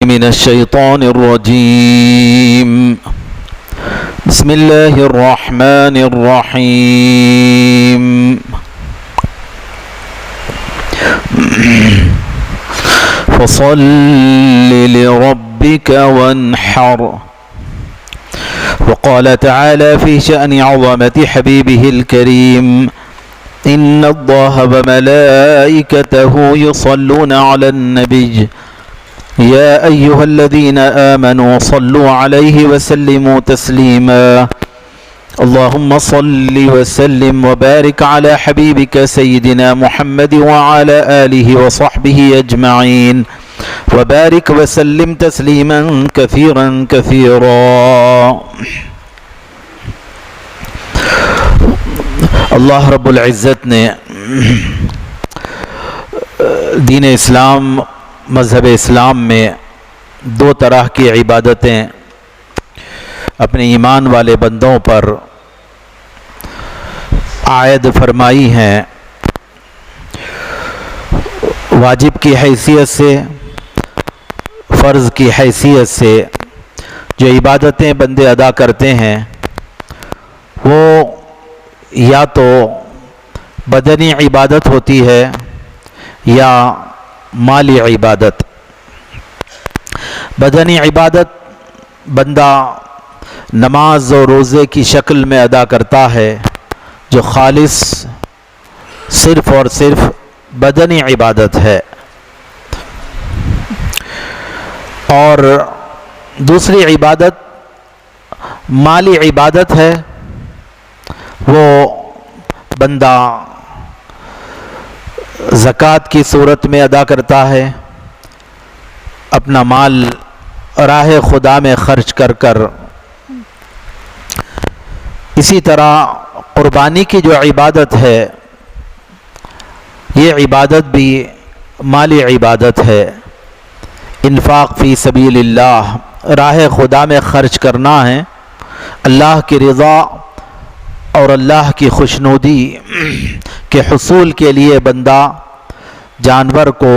من الشيطان الرجيم. بسم الله الرحمن الرحيم. فصل لربك وانحر. وقال تعالى في شأن عظمة حبيبه الكريم: إن الله وملائكته يصلون على النبي يا أيها الذين آمنوا صلوا عليه وسلموا تسليما. اللهم صل وسلم وبارك على حبيبك سيدنا محمد وعلى آله وصحبه أجمعين وبارك وسلم تسليما كثيرا كثيرا. اللہ رب العزت نے دین اسلام مذہب اسلام میں دو طرح کی عبادتیں اپنے ایمان والے بندوں پر عائد فرمائی ہیں. واجب کی حیثیت سے، فرض کی حیثیت سے جو عبادتیں بندے ادا کرتے ہیں وہ یا تو بدنی عبادت ہوتی ہے یا مالی عبادت. بدنی عبادت بندہ نماز و روزے کی شکل میں ادا کرتا ہے جو خالص صرف اور صرف بدنی عبادت ہے. اور دوسری عبادت مالی عبادت ہے، وہ بندہ زکوٰۃ کی صورت میں ادا کرتا ہے، اپنا مال راہ خدا میں خرچ کر کر. اسی طرح قربانی کی جو عبادت ہے یہ عبادت بھی مالی عبادت ہے. انفاق فی سبیل اللہ، راہ خدا میں خرچ کرنا ہے اللہ کی رضا اور اللہ کی خوشنودی کے حصول کے لیے بندہ جانور کو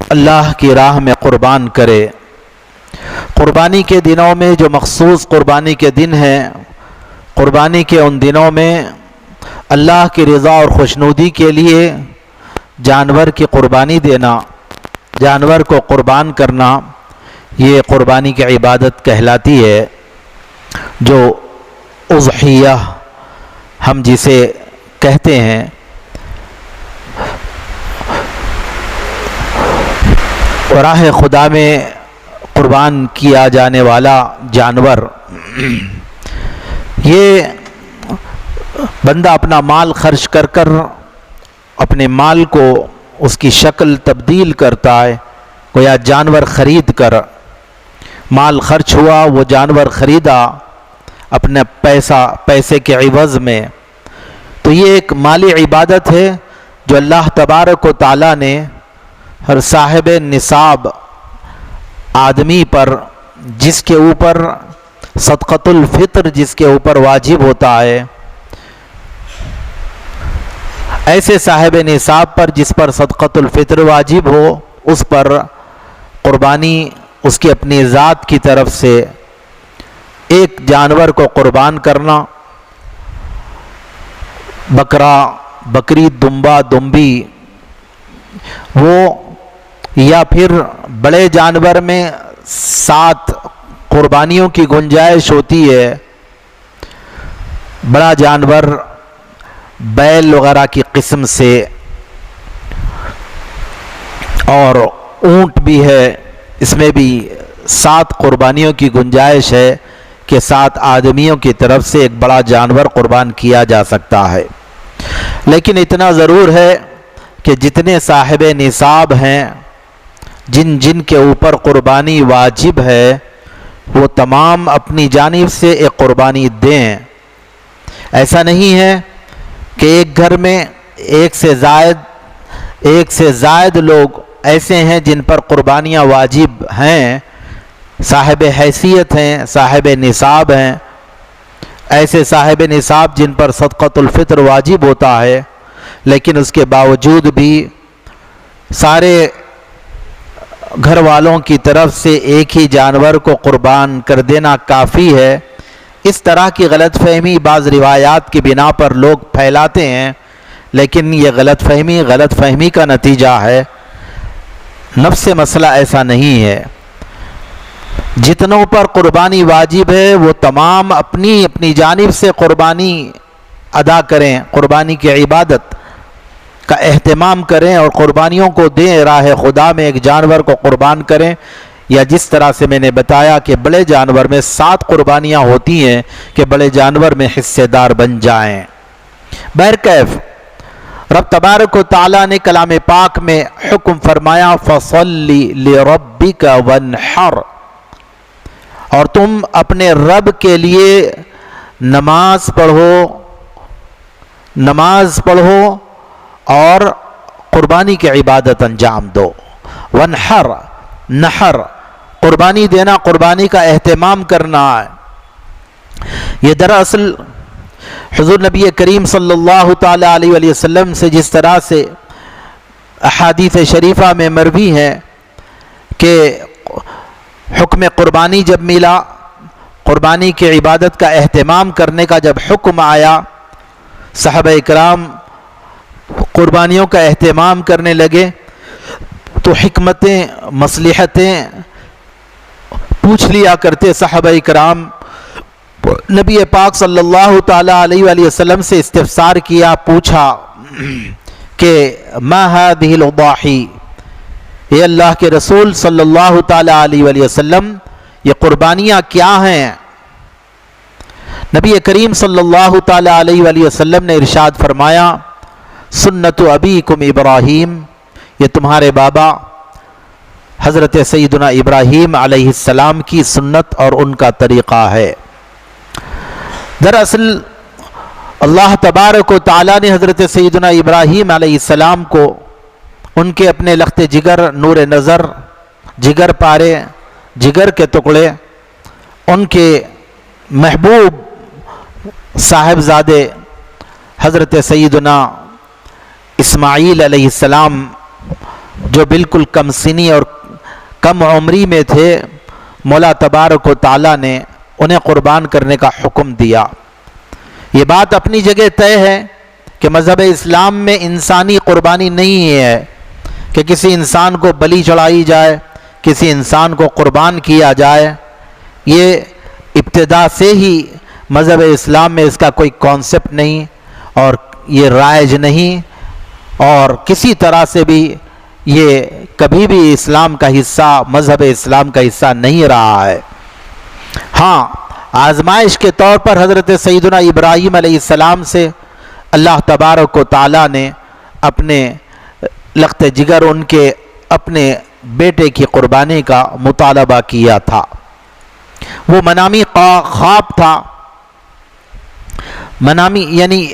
اللہ کی راہ میں قربان کرے. قربانی کے دنوں میں جو مخصوص قربانی کے دن ہیں، قربانی کے ان دنوں میں اللہ کی رضا اور خوشنودی کے لیے جانور کی قربانی دینا، جانور کو قربان کرنا، یہ قربانی کی عبادت کہلاتی ہے. جو اضحیہ ہم جسے کہتے ہیں، راہ خدا میں قربان کیا جانے والا جانور، یہ بندہ اپنا مال خرچ کر کر اپنے مال کو اس کی شکل تبدیل کرتا ہے. گویا جانور خرید کر، مال خرچ ہوا، وہ جانور خریدا اپنے پیسے کے عوض میں، تو یہ ایک مالی عبادت ہے جو اللہ تبارک و تعالیٰ نے ہر صاحب نصاب آدمی پر، جس کے اوپر صدقۃ الفطر جس کے اوپر واجب ہوتا ہے، ایسے صاحب نصاب پر جس پر صدقۃ الفطر واجب ہو، اس پر قربانی اس کی اپنی ذات کی طرف سے ایک جانور کو قربان کرنا، بکرا، بکری، دمبا، دمبی، وہ یا پھر بڑے جانور میں 7 قربانیوں کی گنجائش ہوتی ہے. بڑا جانور بیل وغیرہ کی قسم سے، اور اونٹ بھی ہے، اس میں بھی 7 قربانیوں کی گنجائش ہے کہ 7 آدمیوں کی طرف سے ایک بڑا جانور قربان کیا جا سکتا ہے. لیکن اتنا ضرور ہے کہ جتنے صاحب نصاب ہیں، جن کے اوپر قربانی واجب ہے، وہ تمام اپنی جانب سے ایک قربانی دیں. ایسا نہیں ہے کہ ایک گھر میں ایک سے زائد لوگ ایسے ہیں جن پر قربانیاں واجب ہیں، صاحب حیثیت ہیں، صاحب نصاب ہیں. ایسے صاحب نصاب جن پر صدقۃ الفطر واجب ہوتا ہے، لیکن اس کے باوجود بھی سارے گھر والوں کی طرف سے ایک ہی جانور کو قربان کر دینا کافی ہے، اس طرح کی غلط فہمی بعض روایات کی بنا پر لوگ پھیلاتے ہیں، لیکن یہ غلط فہمی کا نتیجہ ہے۔ نفس مسئلہ ایسا نہیں ہے۔ جتنوں پر قربانی واجب ہے وہ تمام اپنی جانب سے قربانی ادا کریں، قربانی کی عبادت کا اہتمام کریں اور قربانیوں کو دیں، راہ خدا میں ایک جانور کو قربان کریں، یا جس طرح سے میں نے بتایا کہ بڑے جانور میں 7 قربانیاں ہوتی ہیں کہ بڑے جانور میں حصے دار بن جائیں۔ بہرکیف رب تبارک و تعالیٰ نے کلام پاک میں حکم فرمایا فَصَلِّ لِرَبِّكَ وَانْحَرْ، اور تم اپنے رب کے لیے نماز پڑھو اور قربانی کی عبادت انجام دو۔ وَانْحَرْ، نحر، قربانی دینا، قربانی کا اہتمام کرنا ہے۔ یہ دراصل حضور نبی کریم صلی اللہ تعالیٰ علیہ وآلہ وسلم سے جس طرح سے احادیث شریفہ میں مروی ہے کہ حکم قربانی جب ملا، قربانی کی عبادت کا اہتمام کرنے کا جب حکم آیا، صحابہ اکرام قربانیوں کا اہتمام کرنے لگے تو حکمتیں، مصلحتیں پوچھ لیا کرتے صحابہ اکرام۔ نبی پاک صلی اللہ تعالیٰ علیہ وآلہ وسلم سے استفسار کیا، پوچھا کہ ما هذه الاضاحی، اے اللہ کے رسول صلی اللہ تعالیٰ علیہ وآلہ وسلم یہ قربانیاں کیا ہیں؟ نبی کریم صلی اللہ تعالیٰ علیہ وآلہ وسلم نے ارشاد فرمایا سنت ابیکم ابراہیم، یہ تمہارے بابا حضرت سیدنا ابراہیم علیہ السلام کی سنت اور ان کا طریقہ ہے۔ دراصل اللہ تبارک و تعالیٰ نے حضرت سیدنا ابراہیم علیہ السلام کو ان کے اپنے لخت جگر، نور نظر، جگر پارے، جگر کے ٹکڑے، ان کے محبوب صاحبزادے حضرت سیدنا اسماعیل علیہ السلام جو بالکل کم سنی اور کم عمری میں تھے، مولا تبارک و تعالیٰ نے انہیں قربان کرنے کا حکم دیا۔ یہ بات اپنی جگہ طے ہے کہ مذہب اسلام میں انسانی قربانی نہیں ہے کہ کسی انسان کو بلی چڑھائی جائے، کسی انسان کو قربان کیا جائے۔ یہ ابتدا سے ہی مذہب اسلام میں اس کا کوئی کانسیپٹ نہیں اور یہ رائج نہیں، اور کسی طرح سے بھی یہ کبھی بھی اسلام کا حصہ، مذہب اسلام کا حصہ نہیں رہا ہے۔ ہاں، آزمائش کے طور پر حضرت سیدنا ابراہیم علیہ السلام سے اللہ تبارک و تعالیٰ نے اپنے لخت جگر، ان کے اپنے بیٹے کی قربانی کا مطالبہ کیا تھا۔ وہ منامی خواب تھا، منامی یعنی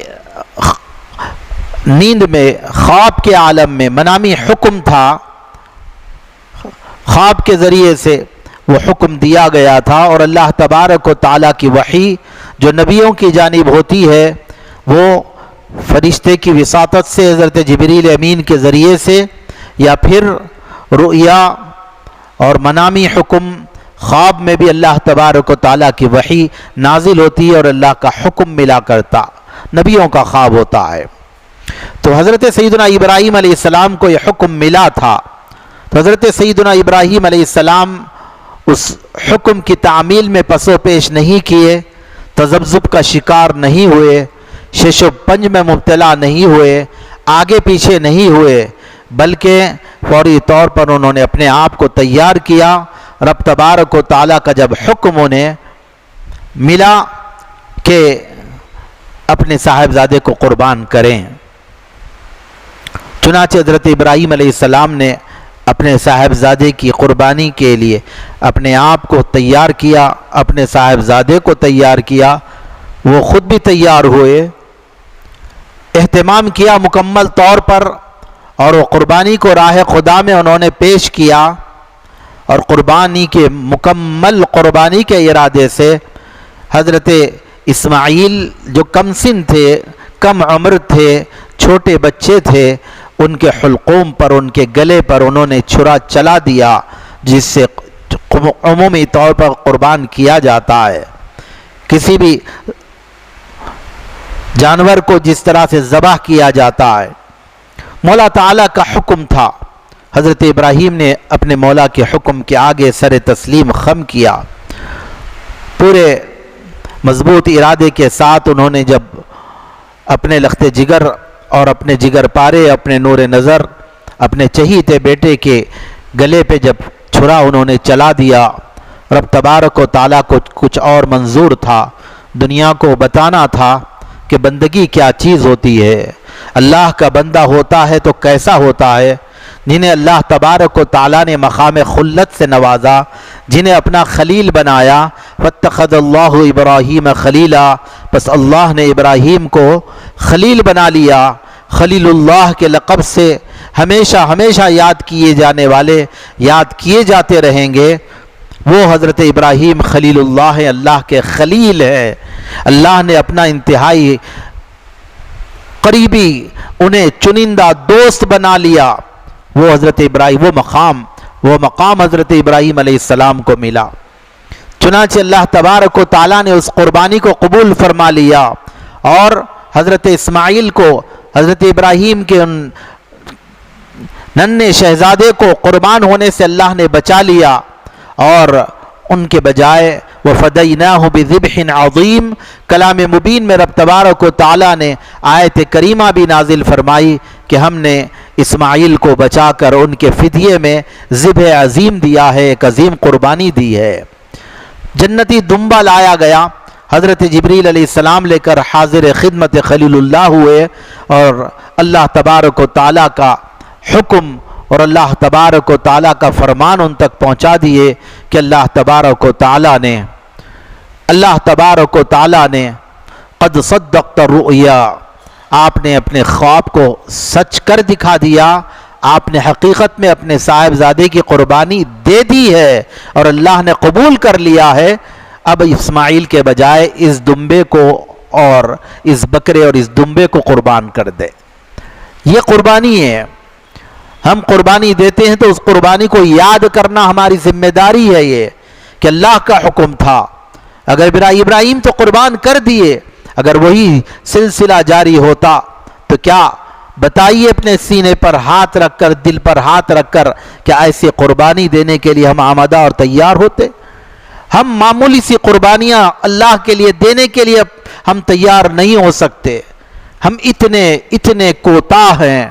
نیند میں، خواب کے عالم میں منامی حکم تھا، خواب کے ذریعے سے وہ حکم دیا گیا تھا، اور اللہ تبارک و تعالیٰ کی وحی جو نبیوں کی جانب ہوتی ہے وہ فرشتے کی وساطت سے حضرت جبریل امین کے ذریعے سے، یا پھر رؤیا اور منامی حکم، خواب میں بھی اللہ تبارک و تعالیٰ کی وحی نازل ہوتی ہے اور اللہ کا حکم ملا کرتا، نبیوں کا خواب ہوتا ہے۔ تو حضرت سیدنا ابراہیم علیہ السلام کو یہ حکم ملا تھا، تو حضرت سیدنا ابراہیم علیہ السلام اس حکم کی تعمیل میں پس و پیش نہیں کیے، تذبذب کا شکار نہیں ہوئے، شش و پنج میں مبتلا نہیں ہوئے، آگے پیچھے نہیں ہوئے، بلکہ فوری طور پر انہوں نے اپنے آپ کو تیار کیا۔ رب تبارک و تعالیٰ کا جب حکم انہیں ملا کہ اپنے صاحبزادے کو قربان کریں، چنانچہ حضرت ابراہیم علیہ السلام نے اپنے صاحبزادے کی قربانی کے لیے اپنے آپ کو تیار کیا، اپنے صاحبزادے کو تیار کیا، وہ خود بھی تیار ہوئے، اہتمام کیا مکمل طور پر، اور وہ قربانی کو راہ خدا میں انہوں نے پیش کیا، اور قربانی کے مکمل قربانی کے ارادے سے حضرت اسماعیل جو کم سن تھے، کم عمر تھے، چھوٹے بچے تھے ان کے حلقوم پر، ان کے گلے پر انہوں نے چھرا چلا دیا، جس سے عمومی طور پر قربان کیا جاتا ہے۔ کسی بھی جانور کو جس طرح سے ذبح کیا جاتا ہے، مولا تعالیٰ کا حکم تھا، حضرت ابراہیم نے اپنے مولا کے حکم کے آگے سر تسلیم خم کیا۔ پورے مضبوط ارادے کے ساتھ انہوں نے جب اپنے لخت جگر اور اپنے جگر پارے، اپنے نور نظر، اپنے چہیتے بیٹے کے گلے پہ جب چھرا انہوں نے چلا دیا، رب تبارک و تعالیٰ کو کچھ اور منظور تھا، دنیا کو بتانا تھا کہ بندگی کیا چیز ہوتی ہے، اللہ کا بندہ ہوتا ہے تو کیسا ہوتا ہے، جنہیں اللہ تبارک و تعالیٰ نے مقام خلت سے نوازا، جنہیں اپنا خلیل بنایا۔ فاتخذ اللہ ابراہیم خلیلا، بس اللہ نے ابراہیم کو خلیل بنا لیا۔ خلیل اللہ کے لقب سے ہمیشہ ہمیشہ یاد کیے جانے والے یاد کیے جاتے رہیں گے۔ وہ حضرت ابراہیم خلیل اللہ ہیں، اللہ کے خلیل ہیں۔ اللہ نے اپنا انتہائی قریبی، انہیں چنندہ دوست بنا لیا۔ وہ حضرت ابراہیم، وہ مقام حضرت ابراہیم علیہ السلام کو ملا۔ چنانچہ اللہ تبارک و تعالیٰ نے اس قربانی کو قبول فرما لیا، اور حضرت اسماعیل کو، حضرت ابراہیم کے ان ننھے شہزادے کو قربان ہونے سے اللہ نے بچا لیا، اور ان کے بجائے وَفَدَيْنَاهُ بِذِبْحٍ عَظِيمٍ، کلام مبین میں رب تبارک و تعالیٰ نے آیت کریمہ بھی نازل فرمائی کہ ہم نے اسماعیل کو بچا کر ان کے فدیے میں ذبح عظیم دیا ہے، ایک عظیم قربانی دی ہے۔ جنتی دمبا لایا گیا، حضرت جبریل علیہ السلام لے کر حاضر خدمت خلیل اللہ ہوئے، اور اللہ تبارک و تعالیٰ کا حکم اور اللہ تبارک و تعالیٰ کا فرمان ان تک پہنچا دیے کہ اللہ تبارک و تعالیٰ نے قد صدقت الرؤیا، آپ نے اپنے خواب کو سچ کر دکھا دیا، آپ نے حقیقت میں اپنے صاحبزادے کی قربانی دے دی ہے اور اللہ نے قبول کر لیا ہے۔ اب اسماعیل کے بجائے اس دمبے کو اور اس بکرے اور اس دمبے کو قربان کر دے۔ یہ قربانی ہے، ہم قربانی دیتے ہیں تو اس قربانی کو یاد کرنا ہماری ذمہ داری ہے، یہ کہ اللہ کا حکم تھا۔ اگر ابراہیم تو قربان کر دیے، اگر وہی سلسلہ جاری ہوتا تو کیا بتائیے، اپنے سینے پر ہاتھ رکھ کر، دل پر ہاتھ رکھ کر، کہ ایسی قربانی دینے کے لیے ہم آمادہ اور تیار ہوتے؟ ہم معمولی سی قربانیاں اللہ کے لیے دینے کے لیے ہم تیار نہیں ہو سکتے، ہم اتنے کوتاہ ہیں،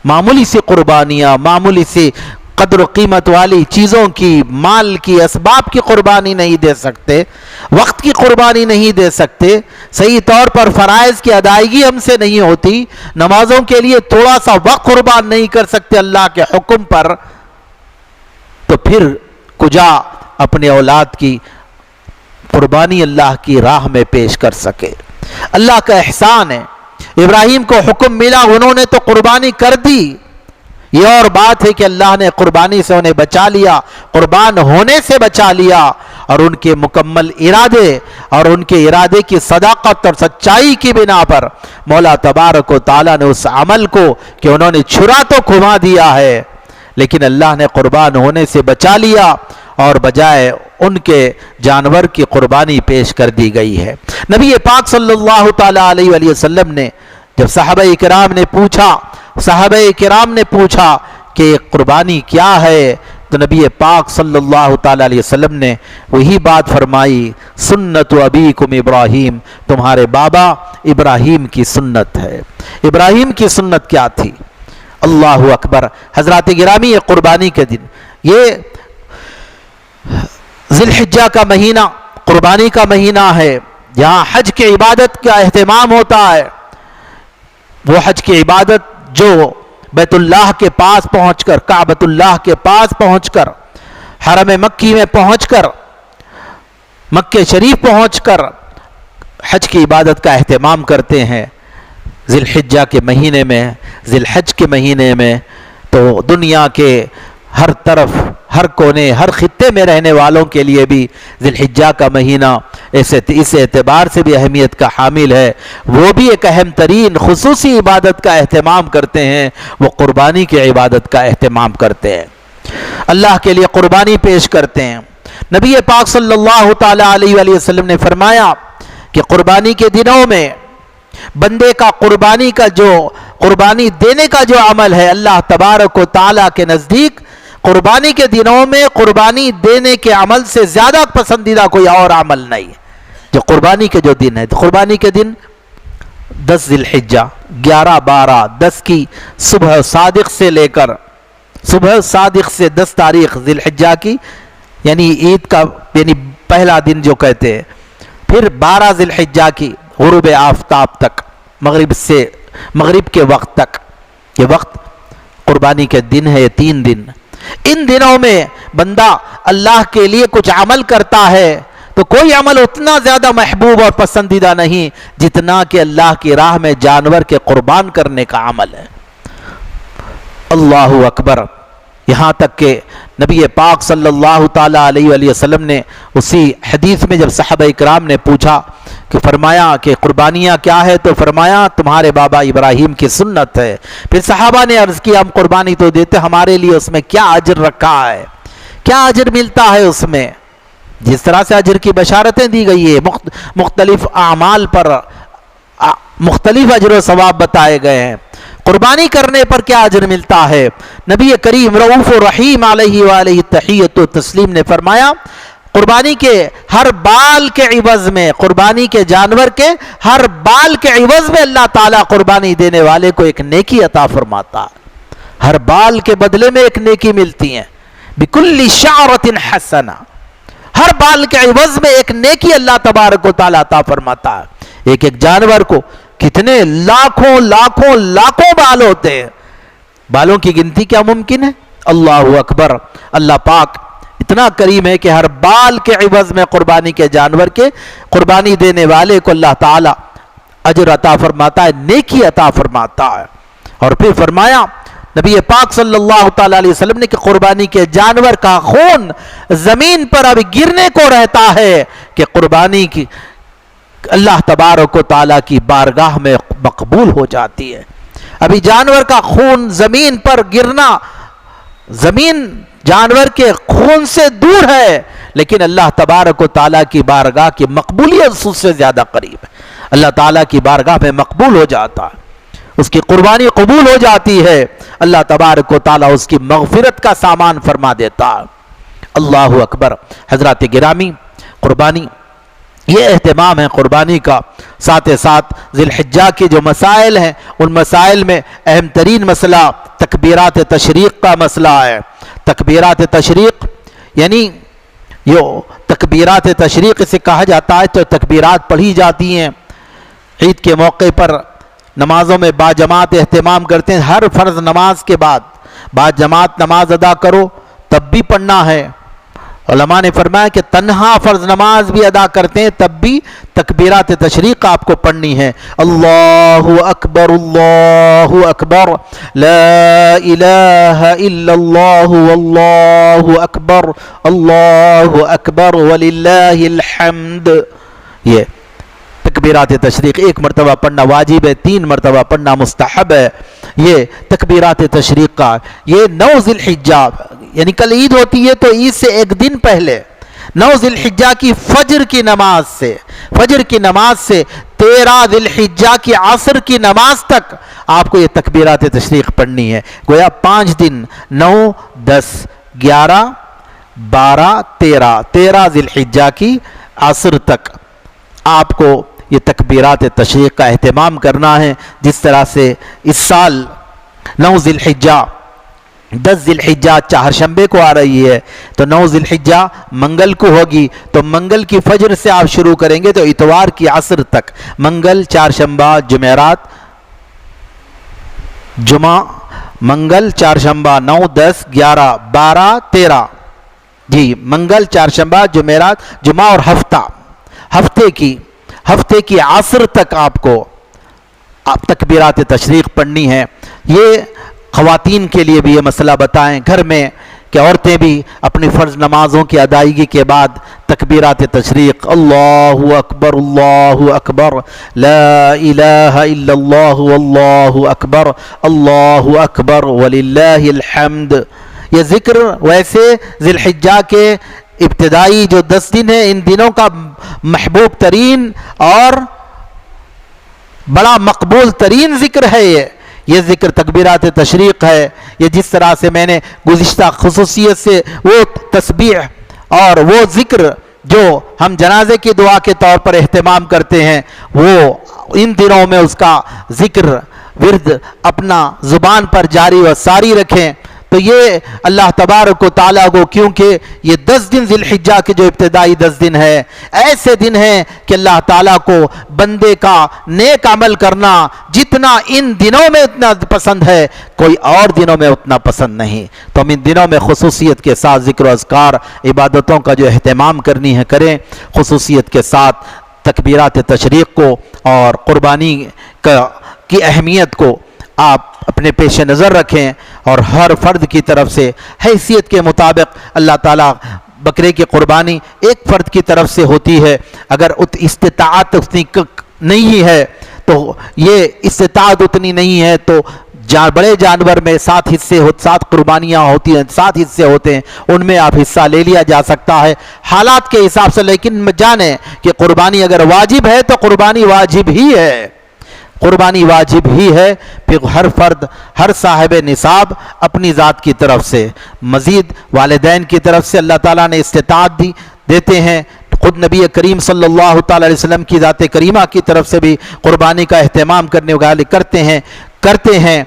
معمولی سی قربانیاں، معمولی سی قدر و قیمت والی چیزوں کی، مال کی، اسباب کی قربانی نہیں دے سکتے، وقت کی قربانی نہیں دے سکتے، صحیح طور پر فرائض کی ادائیگی ہم سے نہیں ہوتی، نمازوں کے لیے تھوڑا سا وقت قربان نہیں کر سکتے اللہ کے حکم پر، تو پھر کجا اپنے اولاد کی قربانی اللہ کی راہ میں پیش کر سکے؟ اللہ کا احسان ہے، ابراہیم کو حکم ملا، انہوں نے تو قربانی کر دی۔ یہ اور بات ہے کہ اللہ نے قربانی سے انہیں بچا لیا، قربان ہونے سے بچا لیا، اور ان کے مکمل ارادے اور ان کے ارادے کی صداقت اور سچائی کی بنا پر مولا تبارک و تعالیٰ نے اس عمل کو، کہ انہوں نے چھرا تو گھما دیا ہے لیکن اللہ نے قربان ہونے سے بچا لیا، اور بجائے ان کے جانور کی قربانی پیش کر دی گئی ہے۔ نبی پاک صلی اللہ تعالیٰ علیہ وآلہ وسلم نے جب صحابہ کرام نے پوچھا کہ قربانی کیا ہے، تو نبی پاک صلی اللہ تعالیٰ علیہ وسلم نے وہی بات فرمائی، سنت ابیکم ابراہیم، تمہارے بابا ابراہیم کی سنت ہے۔ ابراہیم کی سنت کیا تھی؟ اللہ اکبر۔ حضرات گرامی، یہ قربانی کے دن، یہ ذی الحجہ کا مہینہ قربانی کا مہینہ ہے، جہاں حج کی عبادت کا اہتمام ہوتا ہے۔ وہ حج کی عبادت جو بیت اللہ کے پاس پہنچ کر، کعبۃ اللہ کے پاس پہنچ کر، حرم مکی میں پہنچ کر، مکہ شریف پہنچ کر حج کی عبادت کا اہتمام کرتے ہیں ذی الحجہ کے مہینے میں، ذی الحج کے مہینے میں، تو دنیا کے ہر طرف ہر کونے ہر خطے میں رہنے والوں کے لیے بھی ذی الحجہ کا مہینہ اس اعتبار سے بھی اہمیت کا حامل ہے، وہ بھی ایک اہم ترین خصوصی عبادت کا اہتمام کرتے ہیں، وہ قربانی کی عبادت کا اہتمام کرتے ہیں، اللہ کے لیے قربانی پیش کرتے ہیں۔ نبی پاک صلی اللہ تعالی علیہ وآلہ وسلم نے فرمایا کہ قربانی کے دنوں میں بندے کا قربانی دینے کا جو عمل ہے، اللہ تبارک و تعالی کے نزدیک قربانی کے دنوں میں قربانی دینے کے عمل سے زیادہ پسندیدہ کوئی اور عمل نہیں ہے۔ جو قربانی کے جو دن ہے، قربانی کے دن 10 ذی الحجہ، 11، 12، 10 کی صبح صادق سے لے کر صبح صادق سے 10 تاریخ ذی الحجہ کی، یعنی عید کا یعنی پہلا دن جو کہتے ہیں، پھر 12 ذی الحجہ کی غروب آفتاب تک، مغرب کے وقت تک، یہ وقت قربانی کے دن ہے، یہ 3 دن۔ ان دنوں میں بندہ اللہ کے لیے کچھ عمل کرتا ہے تو کوئی عمل اتنا زیادہ محبوب اور پسندیدہ نہیں جتنا کہ اللہ کی راہ میں جانور کے قربان کرنے کا عمل ہے۔ اللہ اکبر، یہاں تک کہ نبی پاک صلی اللہ تعالی علیہ وآلہ وسلم نے اسی حدیث میں جب صحابہ اکرام نے پوچھا کہ فرمایا کہ قربانیاں کیا ہے، تو فرمایا تمہارے بابا ابراہیم کی سنت ہے۔ پھر صحابہ نے عرض کیا ہم قربانی تو دیتے، ہمارے لیے اس میں کیا اجر رکھا ہے، کیا اجر ملتا ہے اس میں؟ جس طرح سے اجر کی بشارتیں دی گئی ہے، مختلف اعمال پر مختلف اجر و ثواب بتائے گئے ہیں، قربانی کرنے پر کیا اجر ملتا ہے؟ نبی کریم رؤوف الرحیم علیہ وآلہ تحیۃ و تسلیم نے فرمایا قربانی کے ہر بال کے عوض میں، قربانی کے جانور کے ہر بال کے عوض میں اللہ تعالیٰ قربانی دینے والے کو ایک نیکی عطا فرماتا ہے، ہر بال کے بدلے میں ایک نیکی ملتی ہے، بکل شعرۃ حسنہ، ہر بال کے عوض میں ایک نیکی اللہ تبارک و تعالیٰ عطا فرماتا ہے۔ ایک جانور کو کتنے لاکھوں بال ہوتے ہیں، بالوں کی گنتی کیا ممکن ہے؟ اللہ اکبر، اللہ پاک اتنا کریم ہے کہ ہر بال کے عوض میں قربانی کے جانور کے قربانی دینے والے کو اللہ تعالیٰ اجر عطا فرماتا ہے، نیکی عطا فرماتا ہے۔ اور پھر فرمایا نبی پاک صلی اللہ تعالی علیہ وسلم نے کہ قربانی کے جانور کا خون زمین پر اب گرنے کو رہتا ہے کہ قربانی کی اللہ تبارک و تعالیٰ کی بارگاہ میں مقبول ہو جاتی ہے۔ ابھی جانور کا خون زمین پر گرنا زمین جانور کے خون سے دور ہے، لیکن اللہ تبارک و تعالیٰ کی بارگاہ کی مقبولیت اس سے زیادہ قریب ہے، اللہ تعالیٰ کی بارگاہ میں مقبول ہو جاتا ہے، اس کی قربانی قبول ہو جاتی ہے، اللہ تبارک و تعالیٰ اس کی مغفرت کا سامان فرما دیتا ہے۔ اللہ اکبر، حضرات گرامی، قربانی یہ اہتمام ہے قربانی کا، ساتھ ساتھ ذی الحجہ کے جو مسائل ہیں ان مسائل میں اہم ترین مسئلہ تکبیرات تشریق کا مسئلہ ہے۔ تکبیرات تشریق یعنی تکبیرات تشریق سے کہا جاتا ہے تو تکبیرات پڑھی جاتی ہیں عید کے موقع پر، نمازوں میں باجماعت اہتمام کرتے ہیں، ہر فرض نماز کے بعد باجماعت نماز ادا کرو تب بھی پڑھنا ہے۔ علماء نے فرمایا کہ تنہا فرض نماز بھی ادا کرتے ہیں تب بھی تکبیرات تشریق آپ کو پڑھنی ہے۔ اللہ اکبر لا الہ الا اللہ واللہ اکبر وللہ الحمد، یہ تکبیرات تشریق 1 مرتبہ پڑھنا واجب ہے، 3 مرتبہ پڑھنا مستحب ہے۔ یہ تکبیرات تشریق کا یہ 9 ذی الحجہ یعنی کل عید ہوتی ہے تو عید سے ایک دن پہلے 9 ذی الحجہ کی فجر کی نماز سے 13 ذی الحجہ کی عصر کی نماز تک آپ کو یہ تکبیرات تشریق پڑھنی ہے۔ گویا 5 دن 9، 10، 11، 12، 13 ذی الحجہ کی عصر تک آپ کو یہ تکبیرات تشریق کا اہتمام کرنا ہے۔ جس طرح سے اس سال 9 ذی الحجہ 10 ذی الحجہ چہارشنبے کو آ رہی ہے تو 9 ذی الحجہ منگل کو ہوگی، تو منگل کی فجر سے آپ شروع کریں گے تو اتوار کی عصر تک، منگل، چہارشنبہ، جمعرات، جمعہ، منگل، چہارشنبہ، 9، 10، 11، 12، 13، جی منگل، چہارشنبہ، جمعرات، جمعہ اور ہفتے کی عصر تک آپ کو تکبیرات تشریق پڑھنی ہے۔ یہ خواتین کے لیے بھی یہ مسئلہ بتائیں، گھر میں کہ عورتیں بھی اپنی فرض نمازوں کی ادائیگی کے بعد تکبیرات تشریق اللہ اکبر لا الہ الا اللہ واللہ اکبر وللہ الحمد، یہ ذکر ویسے ذی الحجہ کے ابتدائی جو 10 دن ہیں ان دنوں کا محبوب ترین اور بڑا مقبول ترین ذکر ہے۔ یہ ذکر تکبیرات تشریق ہے۔ یہ جس طرح سے میں نے گزشتہ خصوصیت سے وہ تسبیح اور وہ ذکر جو ہم جنازے کی دعا کے طور پر اہتمام کرتے ہیں، وہ ان دنوں میں اس کا ذکر ورد اپنا زبان پر جاری و ساری رکھیں، تو یہ اللہ تبارک و تعالیٰ کو، کیونکہ یہ 10 دن ذی الحجہ کے جو ابتدائی 10 دن ہے، ایسے دن ہیں کہ اللہ تعالیٰ کو بندے کا نیک عمل کرنا جتنا ان دنوں میں اتنا پسند ہے، کوئی اور دنوں میں اتنا پسند نہیں۔ تو ہم ان دنوں میں خصوصیت کے ساتھ ذکر و اذکار عبادتوں کا جو اہتمام کرنی ہے کریں، خصوصیت کے ساتھ تکبیرات تشریق کو اور قربانی کی اہمیت کو آپ اپنے پیش نظر رکھیں، اور ہر فرد کی طرف سے حیثیت کے مطابق اللہ تعالیٰ بکرے کی قربانی ایک فرد کی طرف سے ہوتی ہے، اگر استطاعت اتنی نہیں ہے تو یہ استطاعت اتنی نہیں ہے تو بڑے جانور میں 7 قربانیاں ہوتی ہیں، 7 حصے ہوتے ہیں، ان میں آپ حصہ لے لیا جا سکتا ہے حالات کے حساب سے، لیکن جانیں کہ قربانی اگر واجب ہے تو قربانی واجب ہی ہے، قربانی واجب ہی ہے۔ پھر ہر فرد، ہر صاحب نصاب اپنی ذات کی طرف سے، مزید والدین کی طرف سے اللہ تعالیٰ نے استطاعت دیتے ہیں، خود نبی کریم صلی اللہ تعالیٰ علیہ وسلم کی ذات کریمہ کی طرف سے بھی قربانی کا اہتمام کرنے والے کرتے ہیں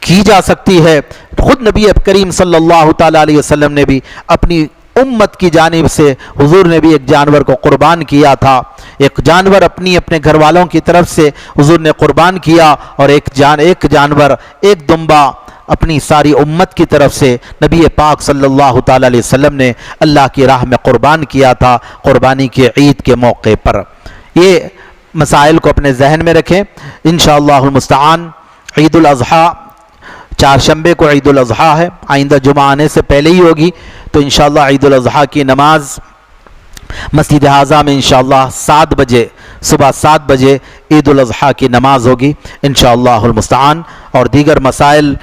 کی جا سکتی ہے۔ خود نبی کریم صلی اللہ تعالیٰ علیہ وسلم نے بھی اپنی امت کی جانب سے، حضور نے بھی ایک جانور کو قربان کیا تھا، ایک جانور اپنے گھر والوں کی طرف سے حضور نے قربان کیا، اور ایک جانور، ایک دمبا اپنی ساری امت کی طرف سے نبی پاک صلی اللہ تعالیٰ علیہ وسلم نے اللہ کی راہ میں قربان کیا تھا قربانی کے عید کے موقع پر۔ یہ مسائل کو اپنے ذہن میں رکھیں۔ انشاءاللہ المستعان عید الاضحیٰ، چہارشنبے کو عید الاضحیٰ ہے، آئندہ جمعہ آنے سے پہلے ہی ہوگی، تو انشاءاللہ عید الاضحیٰ کی نماز مسجد اعظم میں انشاءاللہ 7 بجے، صبح 7 بجے عید الاضحیٰ کی نماز ہوگی انشاءاللہ المستعان۔ اور دیگر مسائل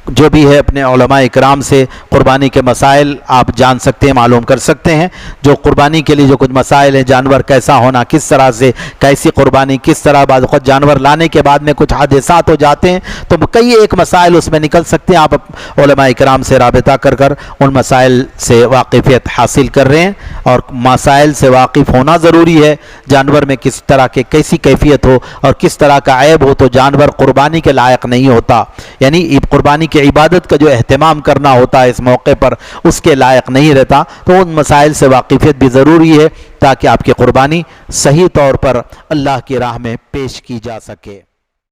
جو بھی ہے اپنے علماء اکرام سے قربانی کے مسائل آپ جان سکتے ہیں، معلوم کر سکتے ہیں، جو قربانی کے لیے جو کچھ مسائل ہیں، جانور کیسا ہونا، کس طرح سے کیسی قربانی، کس طرح بعض وقت جانور لانے کے بعد میں کچھ حادثات ہو جاتے ہیں، تو کئی ایک مسائل اس میں نکل سکتے ہیں۔ آپ علماء اکرام سے رابطہ کر ان مسائل سے واقفیت حاصل کر رہے ہیں، اور مسائل سے واقف ہونا ضروری ہے۔ جانور میں کس طرح کے کیسی کیفیت ہو اور کس طرح کا عیب ہو تو جانور قربانی کے لائق نہیں ہوتا، یعنی قربانی کی عبادت کا جو اہتمام کرنا ہوتا ہے اس موقع پر اس کے لائق نہیں رہتا، تو ان مسائل سے واقفیت بھی ضروری ہے تاکہ آپ کی قربانی صحیح طور پر اللہ کی راہ میں پیش کی جا سکے۔